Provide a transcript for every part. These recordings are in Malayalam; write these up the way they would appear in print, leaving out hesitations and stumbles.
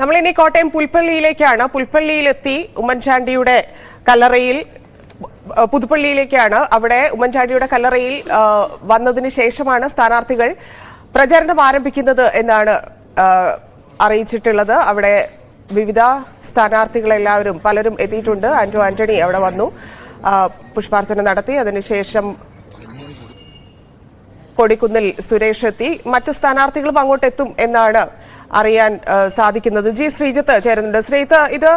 നമ്മളിനി കോട്ടയം പുൽപ്പള്ളിയിലേക്കാണ്. പുൽപ്പള്ളിയിലെത്തി ഉമ്മൻചാണ്ടിയുടെ കല്ലറയിൽ പുതുപ്പള്ളിയിലേക്കാണ്. അവിടെ ഉമ്മൻചാണ്ടിയുടെ കല്ലറയിൽ വന്നതിന് ശേഷമാണ് സ്ഥാനാർത്ഥികൾ പ്രചാരണം ആരംഭിക്കുന്നത് എന്നാണ് അറിയിച്ചിട്ടുള്ളത്. അവിടെ വിവിധ സ്ഥാനാർത്ഥികളെല്ലാവരും പലരും എത്തിയിട്ടുണ്ട്. ആന്റണി അവിടെ വന്നു, പുഷ്പാർച്ചന നടത്തി. അതിനുശേഷം കൊടിക്കുന്നിൽ സുരേഷ് എത്തി. മറ്റു സ്ഥാനാർത്ഥികളും അങ്ങോട്ട് എത്തും എന്നാണ് അറിയാൻ സാധിക്കുന്നത്. ജി ശ്രീജിത്ത് ചേരുന്നുണ്ട്. ശ്രീജിത്ത്, ഇത്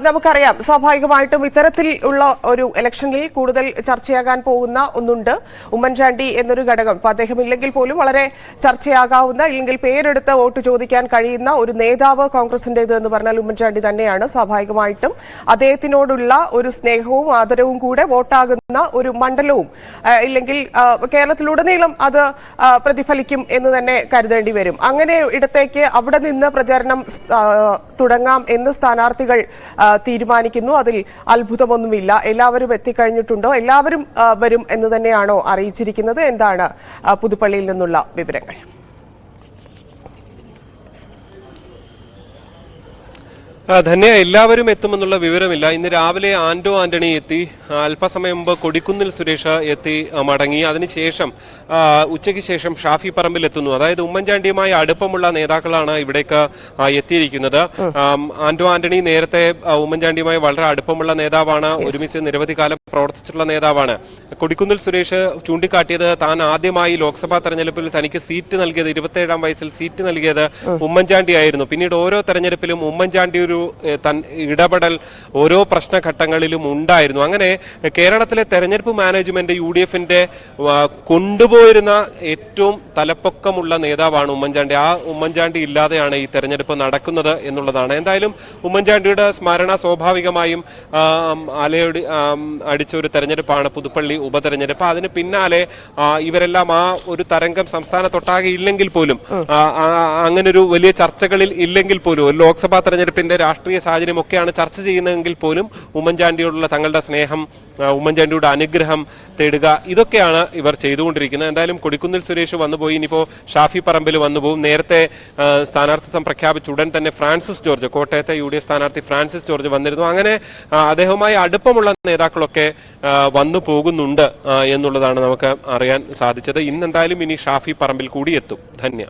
നമുക്കറിയാം, സ്വാഭാവികമായിട്ടും ഇത്തരത്തിൽ ഉള്ള ഒരു ഇലക്ഷനിൽ കൂടുതൽ ചർച്ചയാകാൻ പോകുന്ന ഒന്നുണ്ട്. ഉമ്മൻചാണ്ടി എന്നൊരു ഘടകം, ഇപ്പൊ അദ്ദേഹം ഇല്ലെങ്കിൽ പോലും വളരെ ചർച്ചയാകാവുന്ന, ഇല്ലെങ്കിൽ പേരെടുത്ത് വോട്ട് ചോദിക്കാൻ കഴിയുന്ന ഒരു നേതാവ് കോൺഗ്രസിന്റേത് എന്ന് പറഞ്ഞാൽ ഉമ്മൻചാണ്ടി തന്നെയാണ്. സ്വാഭാവികമായിട്ടും അദ്ദേഹത്തിനോടുള്ള ഒരു സ്നേഹവും ആദരവും കൂടെ വോട്ടാകുന്ന ഒരു മണ്ഡലവും ഇല്ലെങ്കിൽ കേരളത്തിലുടനീളം അത് പ്രതിഫലിക്കും എന്ന് തന്നെ കരുതേണ്ടി വരും. അങ്ങനെ ഇടത്തേക്ക് അവിടെ നിന്ന് പ്രചാരണം തുടങ്ങാം എന്ന് സ്ഥാനാർത്ഥികൾ തീരുമാനിക്കുന്നു. അതിൽ അത്ഭുതമൊന്നുമില്ല. എല്ലാവരും എത്തിക്കഴിഞ്ഞിട്ടുണ്ടോ? എല്ലാവരും വരും എന്ന് തന്നെയാണോ അറിയിച്ചിരിക്കുന്നത്? എന്താണ് പുതുപ്പള്ളിയിൽ നിന്നുള്ള വിവരങ്ങൾ? ധന്യ, എല്ലാവരും എത്തുമെന്നുള്ള വിവരമില്ല. ഇന്ന് രാവിലെ ആന്റണി എത്തി, അല്പസമയം മുമ്പ് കൊടിക്കുന്നിൽ സുരേഷ് എത്തി മടങ്ങി. അതിനുശേഷം ഉച്ചയ്ക്ക് ശേഷം ഷാഫി പറമ്പിൽ എത്തുന്നു. അതായത് ഉമ്മൻചാണ്ടിയുമായി അടുപ്പമുള്ള നേതാക്കളാണ് ഇവിടേക്ക് എത്തിയിരിക്കുന്നത്. ആന്റണി നേരത്തെ ഉമ്മൻചാണ്ടിയുമായി വളരെ അടുപ്പമുള്ള നേതാവാണ്, ഒരുമിച്ച് നിരവധി കാലം പ്രവർത്തിച്ചിട്ടുള്ള നേതാവാണ്. കൊടിക്കുന്നിൽ സുരേഷ് ചൂണ്ടിക്കാട്ടിയത് താൻ ആദ്യമായി ലോക്സഭാ തെരഞ്ഞെടുപ്പിൽ തനിക്ക് സീറ്റ് നൽകിയത്, 27-ാം വയസ്സിൽ സീറ്റ് നൽകിയത് ഉമ്മൻചാണ്ടി ആയിരുന്നു. പിന്നീട് ഓരോ തെരഞ്ഞെടുപ്പിലും ഉമ്മൻചാണ്ടി ഒരു ഇടപെടൽ ഓരോ പ്രശ്നഘട്ടങ്ങളിലും ഉണ്ടായിരുന്നു. അങ്ങനെ കേരളത്തിലെ തെരഞ്ഞെടുപ്പ് മാനേജ്മെന്റ് UDF-ന്റെ കൊണ്ടുപോയിരുന്ന ഏറ്റവും തലപ്പൊക്കമുള്ള നേതാവാണ് ഉമ്മൻചാണ്ടി. ആ ഉമ്മൻചാണ്ടി ഇല്ലാതെയാണ് ഈ തെരഞ്ഞെടുപ്പ് നടക്കുന്നത് എന്നുള്ളതാണ്. എന്തായാലും ഉമ്മൻചാണ്ടിയുടെ സ്മരണ സ്വാഭാവികമായും അടിച്ച ഒരു തെരഞ്ഞെടുപ്പാണ് പുതുപ്പള്ളി ഉപതെരഞ്ഞെടുപ്പ്. അതിന് പിന്നാലെ ഇവരെല്ലാം ആ ഒരു തരംഗം സംസ്ഥാനത്തൊട്ടാകെ ഇല്ലെങ്കിൽ പോലും, അങ്ങനൊരു വലിയ ചർച്ചകളിൽ ഇല്ലെങ്കിൽ പോലും, ഒരു ലോക്സഭാ തെരഞ്ഞെടുപ്പിന്റെ രാഷ്ട്രീയ സാഹചര്യം ഒക്കെയാണ് ചർച്ച ചെയ്യുന്നതെങ്കിൽ പോലും ഉമ്മൻചാണ്ടിയോടുള്ള തങ്ങളുടെ സ്നേഹം, ഉമ്മൻചാണ്ടിയുടെ അനുഗ്രഹം തേടുക, ഇതൊക്കെയാണ് ഇവർ ചെയ്തുകൊണ്ടിരിക്കുന്നത്. എന്തായാലും കൊടിക്കുന്നിൽ സുരേഷ് വന്നുപോയി. ഇനിയിപ്പോ ഷാഫി പറമ്പിൽ വന്നുപോകും. നേരത്തെ സ്ഥാനാർത്ഥിത്വം പ്രഖ്യാപിച്ച ഉടൻ തന്നെ ഫ്രാൻസിസ് ജോർജ്, കോട്ടയത്തെ UDF സ്ഥാനാർത്ഥി ഫ്രാൻസിസ് ജോർജ് വന്നിരുന്നു. അങ്ങനെ അദ്ദേഹവുമായി അടുപ്പമുള്ള നേതാക്കളൊക്കെ വന്നു പോകുന്നുണ്ട് എന്നുള്ളതാണ് നമുക്ക് അറിയാൻ സാധിച്ചത്. ഇന്നെന്തായാലും ഇനി ഷാഫി പറമ്പിൽ കൂടി എത്തും. ധന്യ.